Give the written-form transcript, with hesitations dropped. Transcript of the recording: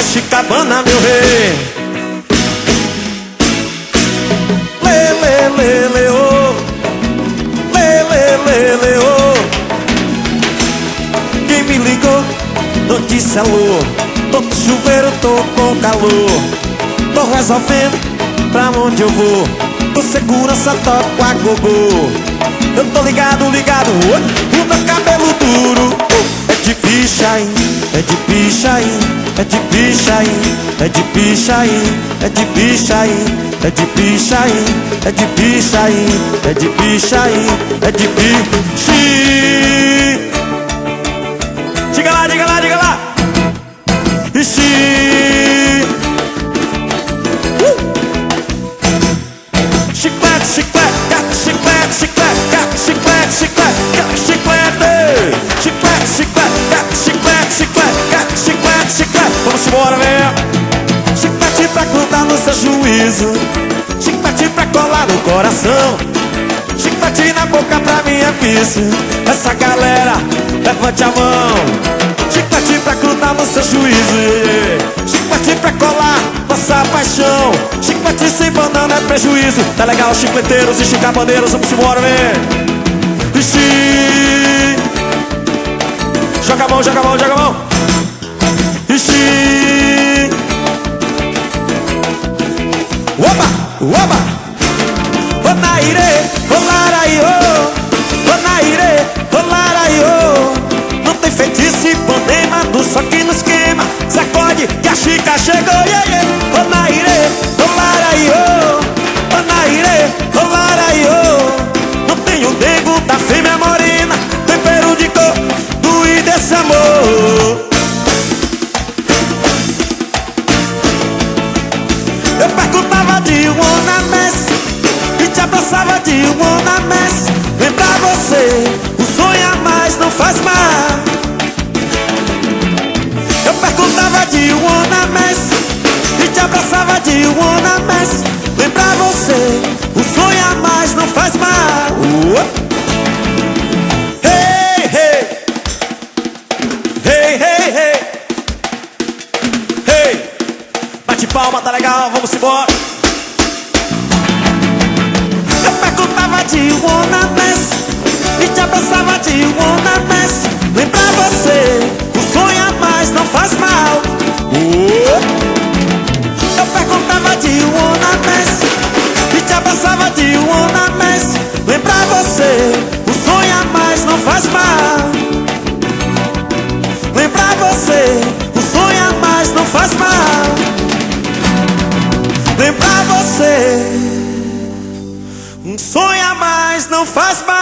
é Chicabana, meu rei. Lê, lê, lê, lê, oh. Lê, lê, lê, lê, oh. Quem me ligou, notícia alô. Tô com chuveiro, tô com calor. Tô resolvendo pra onde eu vou. Tô segurança, toco a gogô. Eu tô ligado, ligado, oi. O meu cabelo duro é de Pichain, é de Pichain, é de Pichain, é de Pichain, é de Pichain, é de Pichain, é de Pichain, é de Pichain, é de Pichain. Diga lá, diga lá, diga lá. Chiclete, chiclete, gato, chiclete, chiclete, gato, chiclete, chiclete, gato, chiclete. Chiclete, chiclete, gato, chiclete, chiclete, gato, chiclete, chiclete. Vamos embora, né? Chiclete pra grudar no seu juízo, chiclete pra colar no coração, chiclete na boca pra mim é vício. Essa galera, levante a mão. Chiclete pra grudar no seu juízo, chiclete pra colar nossa paixão. Chiclete sem banana é prejuízo. Tá legal, chicleteiros e chicabandeiros, vamos embora, vem. Ixi. Joga a mão, joga a mão, joga a mão. Ixi. Oba, oba. Ô Naire, ô Laraiô, ô Naire, ô Laraiô. Não tem feitiço e Ipanema, só que no esquema. Sacode que a Chica chegou, yeah, yeah. Ô Naire, ô Laraiô, ô Naire, ô Laraiô. Não tem o nego da fêmea morena, tempero de cor do e desse amor. Eu perguntava de uma mess e te abraçava de uma mess. Lembrar você, o sonho a mais não faz mal. Eu perguntava de uma mess e te abraçava de uma mess. Lembrar você, o sonho a mais não faz mal. Hey, hey. Hey, hey, hey. Hey. Bate palma, tá legal, vamos embora. Eu perguntava de uma mess e te abraçava de uma mess. Lembrar você, o sonho a mais não faz mal. Eu perguntava de uma mess e te abraçava de uma mess. Lembrar você, o sonho a mais não faz mal. Lembrar você, o sonho a mais não faz mal. Lembrar você, um sonho a mais não faz mal.